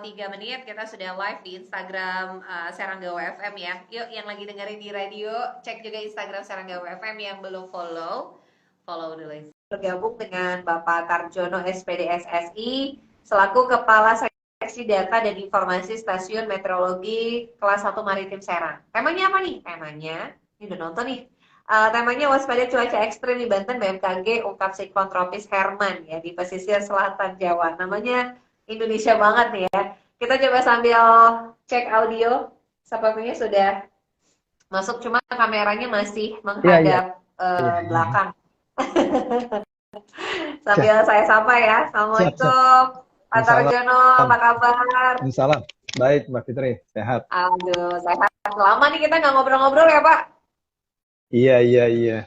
3 menit kita sudah live di Instagram Seranggawa FM ya. Yuk yang lagi dengerin di radio, cek juga Instagram Seranggawa FM. Yang belum follow, follow dulu. Bergabung dengan Bapak Tarjono SPD SSI selaku Kepala Seksi Data dan Informasi Stasiun Meteorologi Kelas 1 Maritim Serang. Temanya apa nih? Temanya, ini udah nonton nih. Temanya waspada cuaca ekstrim di Banten, BMKG ungkap siklon tropis Herman ya di pesisir selatan Jawa. Namanya Indonesia banget nih ya. Kita coba sambil cek audio. Sepertinya sudah masuk, cuma kameranya masih Iya, iya. menghadap Iya. belakang. Siap, Sambil saya sapa ya. siap, siap. Assalamualaikum Pak Salam. Tarjono, apa kabar? Salam. Baik, Mbak Fitri. Sehat. Aduh, sehat. Lama nih kita nggak ngobrol-ngobrol ya Pak. Iya, iya, iya.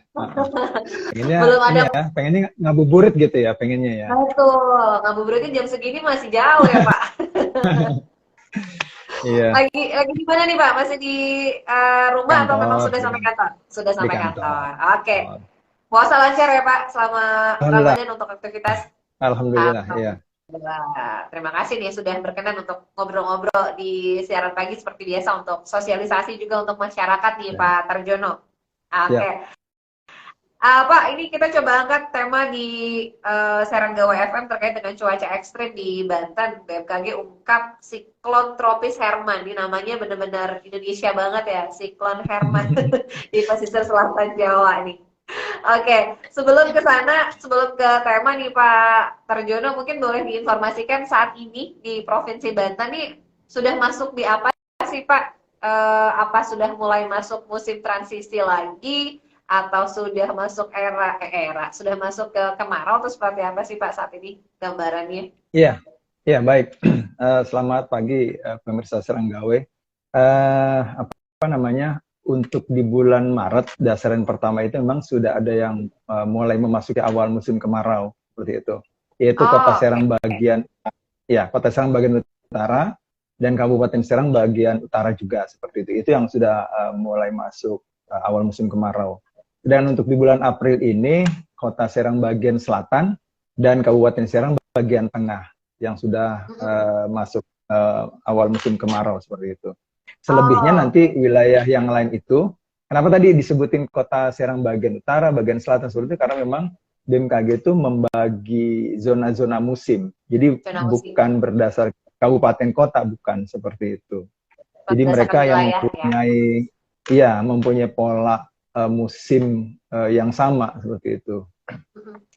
Pengennya Belum ini ada. ya, pengennya ngabuburit gitu ya, pengennya ya. Betul, ngabuburitnya jam segini masih jauh ya Pak. Iya, Lagi di mana nih Pak? Masih di rumah atau memang kantor, sudah sampai kantor? Sudah di sampai kantor. kantor. Oke. Oh, Puasa lancar ya Pak selama Alhamdulillah, Ramadan untuk aktivitas. alhamdulillah, iya. Alhamdulillah. Terima kasih nih sudah berkenan untuk ngobrol-ngobrol di siaran pagi seperti biasa untuk sosialisasi juga untuk masyarakat nih Ya, Pak Tarjono. Oke. siap. Pak, ini kita coba angkat tema di Seranggawa FM terkait dengan cuaca ekstrim di Banten. BMKG ungkap siklon tropis Herman. Ini namanya benar-benar Indonesia banget ya, siklon Herman di pesisir selatan Jawa nih. Oke, sebelum ke sana, sebelum ke tema nih Pak Tarjono, mungkin boleh diinformasikan saat ini di Provinsi Banten nih sudah masuk di apa sih Pak? Apa sudah mulai masuk musim transisi lagi? Atau sudah masuk sudah masuk ke kemarau atau seperti apa sih Pak saat ini gambarannya? Iya, iya, baik. Selamat pagi, pemirsa Seranggawe. Apa namanya, untuk di bulan Maret, dasaran pertama itu memang sudah ada yang mulai memasuki awal musim kemarau, seperti itu. Yaitu Kota Oh, Serang oke. bagian, ya, Kota Serang bagian utara, dan Kabupaten Serang bagian utara juga, seperti itu. Itu yang sudah mulai masuk awal musim kemarau. Dan untuk di bulan April ini, Kota Serang bagian selatan dan Kabupaten Serang bagian tengah yang sudah masuk awal musim kemarau, seperti itu. Selebihnya Oh, nanti wilayah yang lain itu, kenapa tadi disebutin Kota Serang bagian utara, bagian selatan seperti itu, karena memang BMKG itu membagi zona-zona musim. Jadi zona musim bukan berdasar kabupaten kota, bukan seperti itu. Jadi berdasarkan mereka yang wilayah ya. mempunyai pola musim yang sama seperti itu.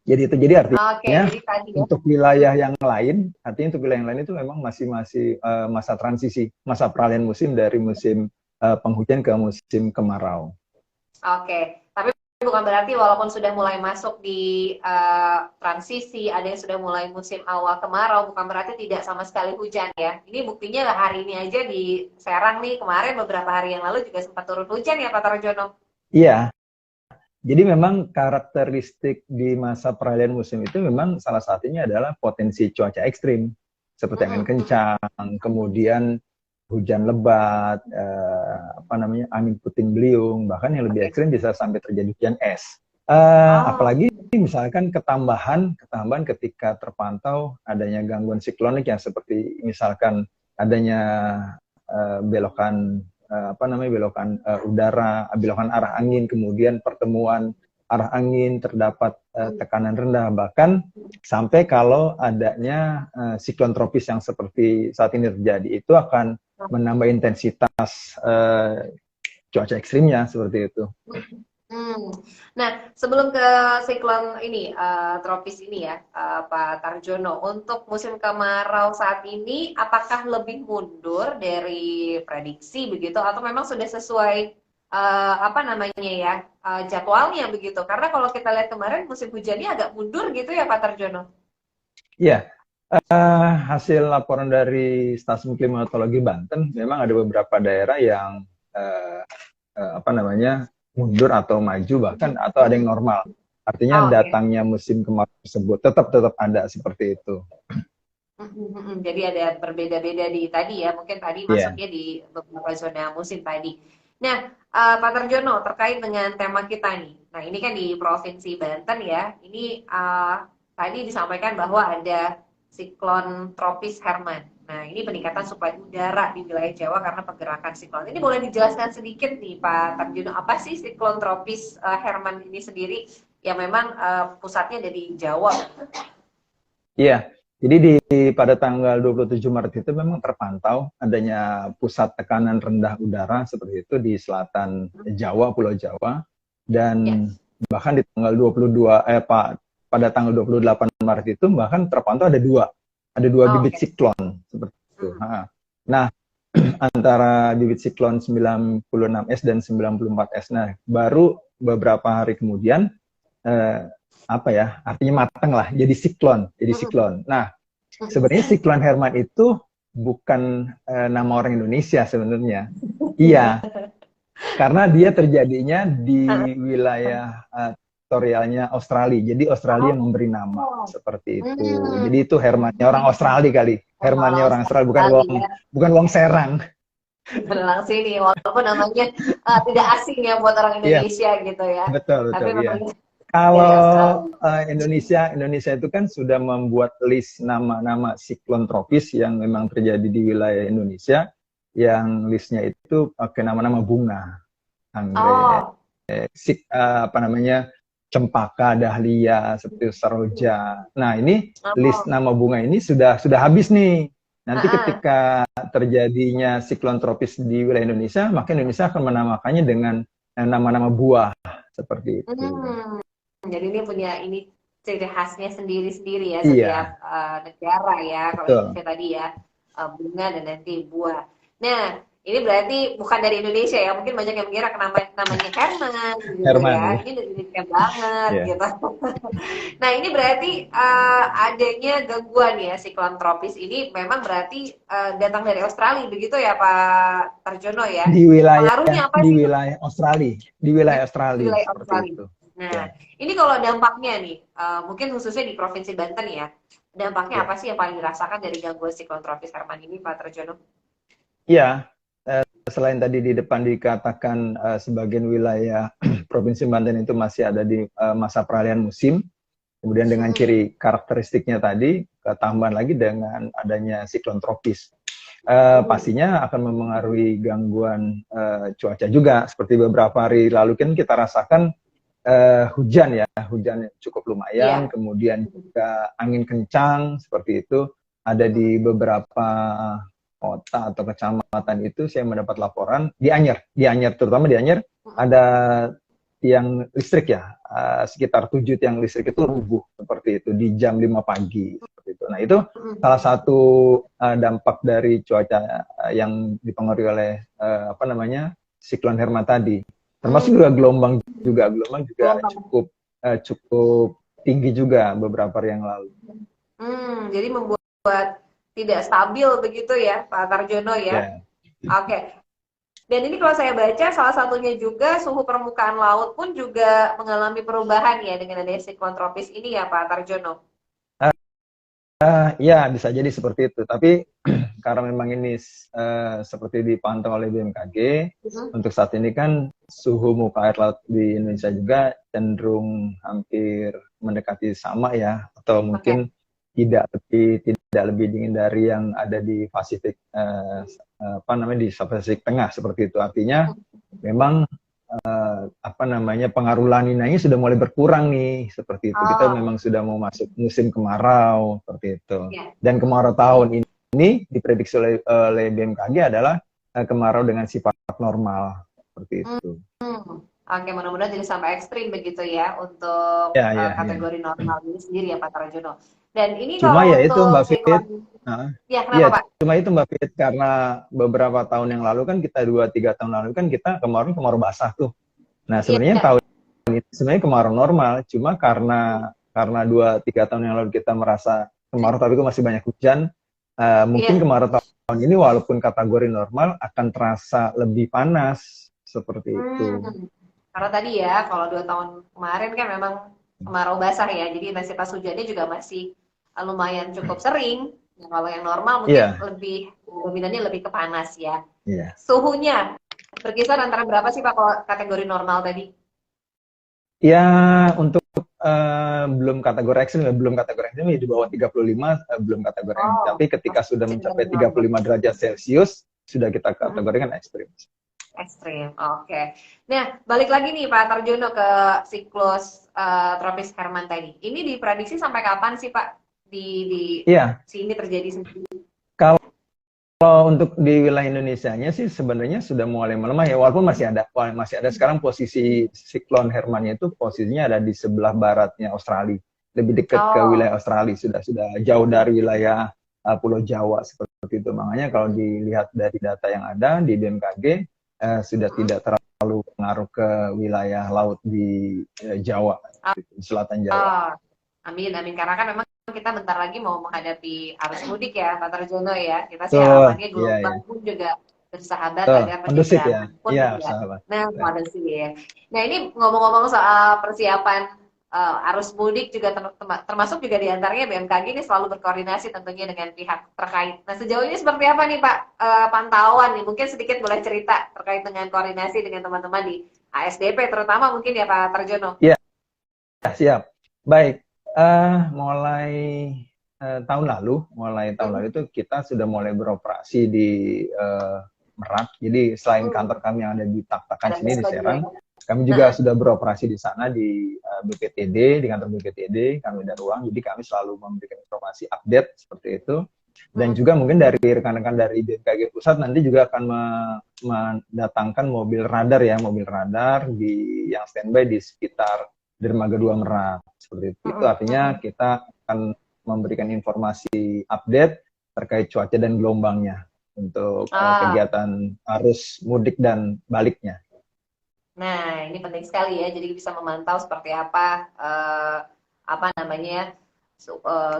Jadi Oke, artinya jadi tadi ya. untuk wilayah yang lain, artinya untuk wilayah yang lain itu memang masih masa transisi, masa peralihan musim dari musim penghujan ke musim kemarau. Oke, tapi bukan berarti walaupun sudah mulai masuk di transisi, ada yang sudah mulai musim awal kemarau, bukan berarti tidak sama sekali hujan ya. Ini buktinya hari ini aja di Serang nih, kemarin beberapa hari yang lalu juga sempat turun hujan ya Pak Tarjono. Iya, jadi memang karakteristik di masa peralihan musim itu memang salah satunya adalah potensi cuaca ekstrim, seperti angin kencang, kemudian hujan lebat, angin puting beliung, bahkan yang lebih Oke. ekstrim bisa sampai terjadi hujan es. Oh, Apalagi misalkan ketambahan ketika terpantau adanya gangguan siklonik yang seperti misalkan adanya belokan belokan udara, belokan arah angin, kemudian pertemuan arah angin, terdapat tekanan rendah, bahkan sampai kalau adanya siklon tropis yang seperti saat ini terjadi, itu akan menambah intensitas cuaca ekstrimnya, seperti itu. Nah, sebelum ke siklon ini, tropis ini ya, Pak Tarjono, untuk musim kemarau saat ini, apakah lebih mundur dari prediksi begitu, atau memang sudah sesuai apa namanya ya, jadwalnya begitu? Karena kalau kita lihat kemarin musim hujannya agak mundur gitu ya, Pak Tarjono. Iya, hasil laporan dari Stasiun Klimatologi Banten, memang ada beberapa daerah yang mundur atau maju, bahkan atau ada yang normal. Artinya Oh, oke. datangnya musim kemarau tersebut tetap ada seperti itu. Jadi ada berbeda-beda di tadi ya, mungkin tadi Iya. masuknya di beberapa zona musim tadi. Nah, Pak Tarjono, terkait dengan tema kita nih. Nah, ini kan di Provinsi Banten ya. Ini tadi disampaikan bahwa ada siklon tropis Herman. Nah, ini peningkatan suplai udara di wilayah Jawa karena pergerakan siklon. Ini boleh dijelaskan sedikit nih Pak Tarjuno, apa sih siklon tropis Herman ini sendiri yang memang pusatnya ada di Jawa? Iya, jadi pada tanggal 27 Maret itu memang terpantau adanya pusat tekanan rendah udara seperti itu di selatan Jawa, Pulau Jawa, dan Yes. bahkan di tanggal 22 pada tanggal 28 Maret itu bahkan terpantau ada dua Oh, bibit oke. siklon seperti itu. Hmm. Nah, antara bibit siklon 96S dan 94S. Nah, baru beberapa hari kemudian eh, apa ya? Artinya matang lah, jadi siklon. Nah, sebenarnya siklon Herman itu bukan nama orang Indonesia sebenarnya. Iya, karena dia terjadinya di wilayah teritorialnya Australia. Jadi Australia yang memberi nama Oh. seperti itu. Hmm. Jadi itu Hermannya orang Australia kali. Hermannya Orang orang Australia, sekali ya, bukan Wong Serang. beneran sini, walaupun namanya tidak asing ya buat orang Iya, Indonesia gitu ya, betul tapi betul iya. memang dari Kalau Australia. Indonesia itu kan sudah membuat list nama-nama siklon tropis yang memang terjadi di wilayah Indonesia, yang listnya itu pakai nama-nama bunga, anggrek, Oh, apa namanya, cempaka, dahlia, seperti saroja. Nah, ini list oh, nama bunga ini sudah habis nih. Nanti ah, ketika terjadinya siklon tropis di wilayah Indonesia, maka Indonesia akan menamakannya dengan nama-nama buah seperti itu. hmm. Jadi ini punya ini ciri khasnya sendiri-sendiri ya setiap Iya, negara ya. Kalau betul. Indonesia tadi ya bunga dan nanti buah. Nah, ini berarti bukan dari Indonesia ya. Mungkin banyak yang mengira namanya Herman gitu Herman ya. ya. Ini dari Indonesia banget Iya. gitu. Nah, ini berarti adanya gangguan ya siklon tropis ini memang berarti datang dari Australia begitu ya Pak Tarjono ya. Di wilayah Pengaruhnya apa di sih wilayah Australia, di wilayah seperti Australia? itu. Nah, Ya. ini kalau dampaknya nih, mungkin khususnya di Provinsi Banten ya, dampaknya apa Ya. sih yang paling dirasakan dari gangguan siklon tropis Herman ini, Pak Terjono? Iya, selain tadi di depan dikatakan sebagian wilayah Provinsi Banten itu masih ada di masa peralihan musim, kemudian dengan Mm-mm. ciri karakteristiknya tadi, tambahan lagi dengan adanya siklon tropis. Mm-mm. Pastinya akan memengaruhi gangguan cuaca juga. Seperti beberapa hari lalu kan kita rasakan hujan ya, hujan cukup lumayan, Iya. kemudian Mm-mm. juga angin kencang seperti itu. Ada di beberapa kota atau kecamatan itu saya mendapat laporan di Anyer terutama di Anyer Mm-mm. ada tiang listrik ya, sekitar 7 tiang listrik itu rubuh seperti itu di jam 5 pagi seperti itu. Nah, itu salah Mm-mm. satu dampak dari cuaca yang dipengaruhi oleh apa namanya siklon Herman tadi. Termasuk juga Mm-mm. gelombang juga Gelombang. cukup tinggi juga beberapa hari yang lalu. Jadi membuat tidak stabil begitu ya, Pak Tarjono ya. Ya, Oke. Dan ini kalau saya baca salah satunya juga suhu permukaan laut pun juga mengalami perubahan ya dengan adanya siklon tropis ini ya Pak Tarjono. ya bisa jadi seperti itu. Tapi karena memang ini seperti dipantau oleh BMKG, Mm-mm. untuk saat ini kan suhu muka air laut di Indonesia juga cenderung hampir mendekati sama ya, atau Oke. mungkin tidak lebih dingin dari yang ada di Pasifik apa namanya di Pasifik Tengah seperti itu. Artinya memang apa namanya pengaruh laninanya sudah mulai berkurang nih seperti itu. Kita Oh, memang sudah mau masuk musim kemarau seperti itu. ya. Dan kemarau tahun ini diprediksi oleh BMKG adalah kemarau dengan sifat normal seperti Hmm. itu. Oke, mudah-mudahan tidak sampai ekstrim begitu ya untuk Ya, ya, ya. kategori normal ini sendiri ya Pak Tarjono. Dan ini Cuma kalau ya itu untuk Mbak Fit, siklon, nah, ya ya kenapa Pak? cuma itu Mbak Fit karena beberapa tahun yang lalu kan kita 2-3 tahun lalu kan kita kemarau basah tuh. Nah sebenarnya Iya. sebenarnya kemarau normal, cuma karena 2-3 tahun yang lalu kita merasa kemarau tapi kok masih banyak hujan, mungkin Iya. kemarau tahun ini walaupun kategori normal akan terasa lebih panas seperti itu. Hmm. Karena tadi ya, kalau 2 tahun kemarin kan memang kemarau basah ya, jadi intensitas hujannya juga masih lumayan cukup sering. Nah, kalau yang normal mungkin Iya, lebih dominannya lebih ke panas ya. iya. Suhunya berkisar antara berapa sih Pak kalau kategori normal tadi? Ya, untuk belum kategori ekstrim, belum kategori ekstrim ya di bawah 35 belum kategori ekstrim. Oh, Tapi ketika sudah masih mencapai normal. 35 derajat Celcius, sudah kita Mm-mm. kategorikan ekstrim. Ekstrim, oke. Nah, balik lagi nih Pak Tarjono ke siklus tropis Herman tadi. Ini diprediksi sampai kapan sih Pak di Iya, sini terjadi sendiri? kalau untuk di wilayah Indonesianya sih sebenarnya sudah mulai melemah ya, walaupun masih ada sekarang posisi siklon Hermannya itu posisinya ada di sebelah baratnya Australia, lebih dekat ke Oh, wilayah Australia, sudah jauh dari wilayah Pulau Jawa seperti itu. Makanya kalau dilihat dari data yang ada di BMKG sudah tidak terlalu pengaruh ke wilayah laut di Jawa, di selatan Jawa. oh, amin, amin. Karena kan memang kita bentar lagi mau menghadapi arus mudik ya, Pak Tarjono ya. Kita sih Betul, harapannya iya ya, gelombang pun juga bersahabat betul, agar kondusif ya, penyeberangan pun iya juga. sahabat. Nah, ada sih ya. Nah, ini ngomong-ngomong soal persiapan arus mudik juga termasuk juga diantaranya BMKG ini selalu berkoordinasi tentunya dengan pihak terkait. Nah, sejauh ini seperti apa nih Pak pantauan nih? Mungkin sedikit boleh cerita terkait dengan koordinasi dengan teman-teman di ASDP terutama mungkin ya Pak Tarjono. Iya, siap. Baik, mulai tahun lalu itu kita sudah mulai beroperasi di Merak. Jadi selain kantor kami yang ada di Tak-Takan Ada sini di Vespa juga Serang, ya. kami juga sudah beroperasi di sana di BPTD, di kantor BPTD, kami ada ruang. Jadi kami selalu memberikan informasi update seperti itu. Dan juga mungkin dari rekan-rekan dari BMKG Pusat nanti juga akan mendatangkan mobil radar ya, mobil radar yang standby di sekitar Dermaga 2 Merak. Seperti itu. Itu artinya kita akan memberikan informasi update terkait cuaca dan gelombangnya untuk Ah, kegiatan arus mudik dan baliknya. nah, ini penting sekali ya. Jadi bisa memantau seperti apa namanya ya,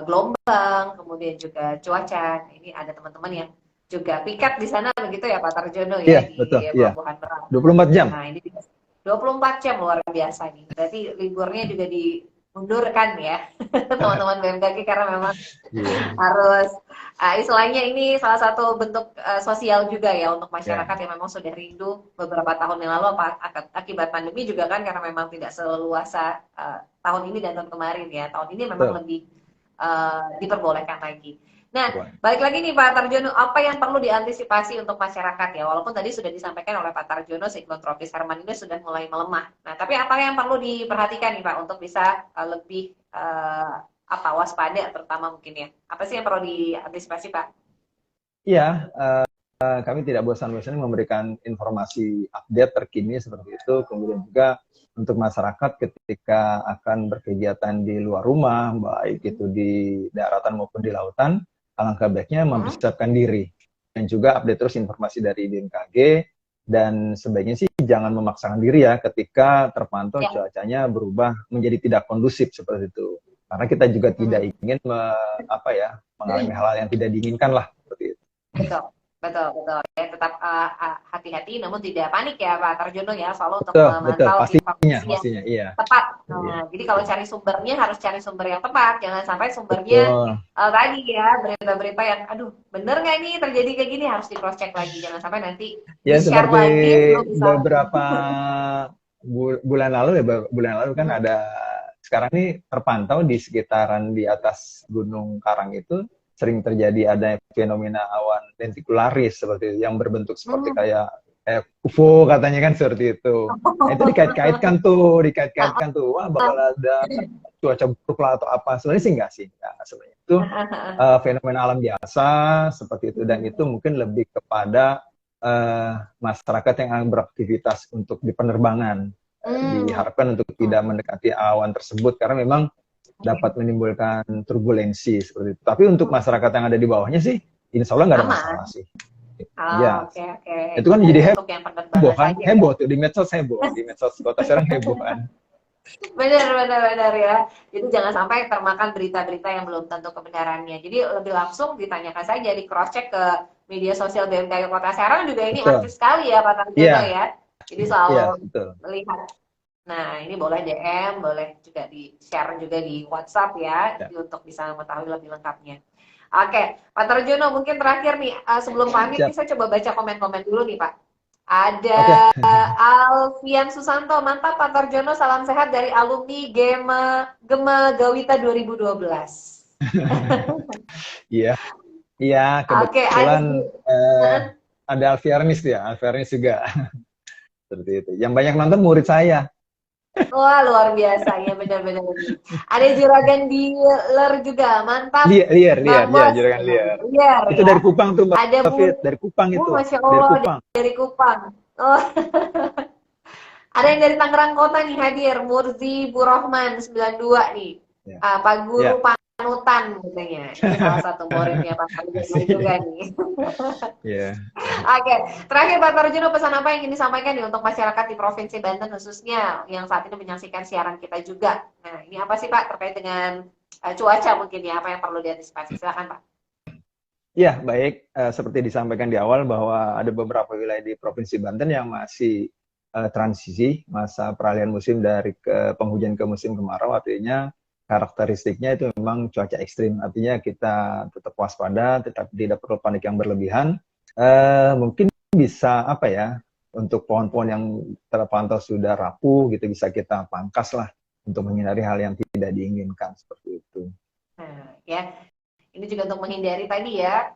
gelombang, kemudian juga cuaca. Nah, ini ada teman-teman yang juga piket di sana begitu ya Pak Tarjono Iya, ya betul. di Iya. Pelabuhan Merak. 24 jam. Nah, ini 24 jam luar biasa nih. Berarti liburnya juga dimundurkan ya teman-teman BMKG karena memang Iya. harus istilahnya ini salah satu bentuk sosial juga ya untuk masyarakat Ya. yang memang sudah rindu beberapa tahun yang lalu akibat pandemi juga kan karena memang tidak seluasa tahun ini dan tahun kemarin ya. Tahun ini memang Betul. lebih diperbolehkan lagi. Nah, Boleh. balik lagi nih Pak Tarjono, apa yang perlu diantisipasi untuk masyarakat ya? Walaupun tadi sudah disampaikan oleh Pak Tarjono, siklon tropis Herman ini sudah mulai melemah. Nah, tapi apa yang perlu diperhatikan nih Pak untuk bisa lebih apa waspada terutama mungkin ya? Apa sih yang perlu diantisipasi Pak? Iya, kami tidak bosan-bosan memberikan informasi update terkini seperti itu. Kemudian juga untuk masyarakat ketika akan berkegiatan di luar rumah, baik itu di daratan maupun di lautan, alangkah baiknya Hmm? mempersiapkan diri. Dan juga update terus informasi dari BMKG, dan sebaiknya sih jangan memaksakan diri ya ketika terpantau Ya. cuacanya berubah menjadi tidak kondusif seperti itu. Karena kita juga tidak Hmm. ingin mengalami hal-hal yang tidak diinginkan lah seperti itu. Betul, betul, betul. Ya, tetap hati-hati namun tidak panik ya Pak Tarjono ya, selalu untuk Betul, betul, memantau pastinya, informasi yang pastinya, iya. tepat. Iya, Nah, jadi kalau cari sumbernya harus cari sumber yang tepat, jangan sampai sumbernya betul. tadi ya berita-berita yang, aduh, bener nggak ini terjadi kayak gini harus di cross check lagi, jangan sampai nanti di Ya share seperti lagi belum bisa. beberapa bulan lalu ya, bulan lalu kan Hmm. ada sekarang ini terpantau di sekitaran di atas Gunung Karang itu sering terjadi ada fenomena awan lentikularis seperti itu, yang berbentuk seperti Hmm. kayak UFO katanya kan seperti itu. Nah, itu dikait-kaitkan tuh, wah bakal ada cuaca buruk lah atau apa. Sebenarnya sih enggak sih, enggak, sebenarnya itu fenomena alam biasa seperti itu, dan itu mungkin lebih kepada masyarakat yang akan beraktivitas untuk di penerbangan. Hmm. Diharapkan untuk tidak mendekati awan tersebut karena memang dapat menimbulkan turbulensi seperti itu. Tapi untuk masyarakat yang ada di bawahnya sih, insya Allah nggak ada Aman. masalah sih. Oh, Ya, oke, oke. itu kan Jadi jadi untuk yang heboh penerbangan kan, saja ya. heboh tuh di medsos kota Serang heboh kan. Benar, benar, benar ya. Jadi jangan sampai termakan berita-berita yang belum tentu kebenarannya. Jadi lebih langsung ditanyakan saja, di cross check ke media sosial BMKG Kota Serang juga ini Betul. aktif sekali ya Pak Tarjono Iya, ya. Jadi iya, selalu betul. melihat. Nah, ini boleh DM, boleh juga di-share juga di WhatsApp ya, Ya, jadi untuk bisa mengetahui lebih lengkapnya. Oke, Pak Tarjono mungkin terakhir nih, sebelum pamit nih siap. saya coba baca komen-komen dulu nih Pak. Oke. Ada Alfian Susanto, mantap Pak Tarjono, salam sehat dari alumni Gema Gawita 2012. Iya, iya, Oke, ada kebetulan eh, ada Alfianis ya, Alfianis juga seperti itu. Yang banyak nonton murid saya. wah luar biasa ya benar-benar ini. Ada juragan dealer juga, mantap Liar, liar, liar, Bang ya, Bos. juragan liar. Liar Itu ya. dari Kupang tuh, Mbak Ada David. Dari Kupang itu. Masya Dari Allah Kupang. dari Kupang. Oh, ada yang dari Tangerang Kota nih hadir, Murzi Burahman 92 nih. Ya, Pak Guru ya. Panutan katanya. Ini salah satu muridnya Pak Tarjono juga Asik. nih. Ya. Oke, terakhir Pak Tarjono pesan apa yang ingin disampaikan nih untuk masyarakat di Provinsi Banten khususnya yang saat ini menyaksikan siaran kita juga. Nah, ini apa sih Pak terkait dengan cuaca mungkin ya, apa yang perlu diantisipasi? Silakan Pak. Ya, baik. Seperti disampaikan di awal bahwa ada beberapa wilayah di Provinsi Banten yang masih transisi masa peralihan musim dari penghujan ke musim kemarau. Artinya karakteristiknya itu memang cuaca ekstrim. Artinya kita tetap waspada, tetap tidak perlu panik yang berlebihan. Mungkin bisa apa ya, untuk pohon-pohon yang terpantau sudah rapuh gitu bisa kita pangkas lah untuk menghindari hal yang tidak diinginkan seperti itu. Nah, ya, ini juga untuk menghindari tadi ya,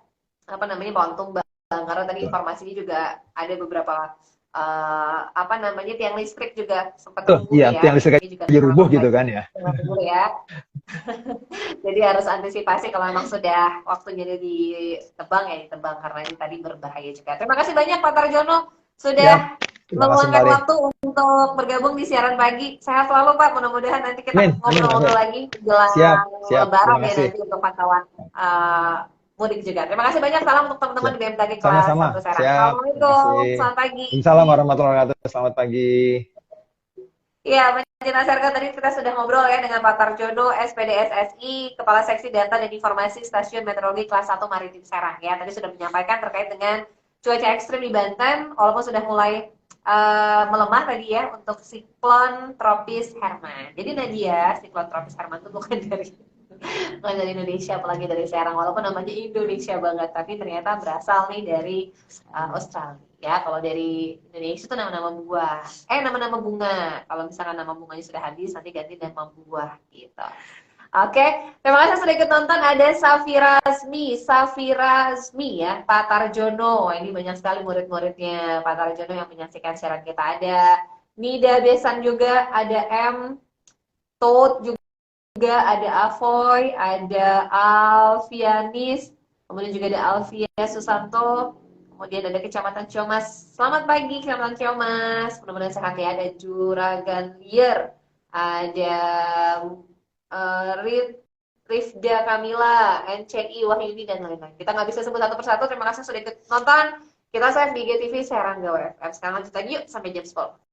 apa namanya, pohon tumbang. Karena tadi Betul. informasinya juga ada beberapa apa namanya tiang listrik juga sempat Tuh, rubuh iya, tiang ya. listrik Ini juga aja rubuh selamat gitu pagi kan ya. teman-teman ya. Jadi harus antisipasi kalau memang sudah waktunya ditebang ya ditebang karena ini tadi berbahaya juga. Terima kasih banyak Pak Tarjono Siap. sudah Terima kasih meluangkan kembali. waktu untuk bergabung di siaran pagi. Sehat selalu Pak. Mudah-mudahan nanti kita Amin, amin, ngobrol-ngobrol David. lagi menjelang Siap, siap. Lebaran Terima ya kasih. nanti untuk pantauan mudik juga. Terima kasih banyak. Salam untuk teman-teman Siap. di BMKG kelas Sama-sama. 1 Serang. Siap. Terima Assalamualaikum. kasih. Selamat pagi. Assalamualaikum warahmatullahi wabarakatuh. Selamat pagi. Iya, Mbak Sarka, tadi kita sudah ngobrol ya dengan Pak Tarjono, SPD SSI, Kepala Seksi Data dan Informasi Stasiun Meteorologi Kelas 1 Maritim Serang. Ya, tadi sudah menyampaikan terkait dengan cuaca ekstrim di Banten, walaupun sudah mulai melemah tadi ya untuk siklon tropis Herman. Jadi Nadia, siklon tropis Herman itu bukan dari Indonesia, apalagi dari Serang. Walaupun namanya Indonesia banget, tapi ternyata berasal nih dari Australia. Ya, kalau dari Indonesia itu nama-nama buah. Nama-nama bunga. Kalau misalkan nama bunganya sudah habis, nanti ganti nama buah gitu. Oke, terima kasih sudah ikut nonton. Ada Safira Azmi ya, Pak Tarjono. Ini banyak sekali murid-muridnya Pak Tarjono yang menyaksikan siaran kita. Ada Nida Besan juga, ada M, Tot juga, ada Avoy, ada Alfianis, kemudian juga ada Alfia Susanto, kemudian ada Kecamatan Ciomas. Selamat pagi Kecamatan Ciomas, mudah-mudahan sehat ya. Ada Juragan Lier, ada Rifda Kamila, NCI Wahyudi dan lain-lain. Kita nggak bisa sebut satu persatu. Terima kasih sudah ikut nonton. Kita save di IGTV Serangga WFM. Sekarang lanjut lagi yuk sampai jam 10.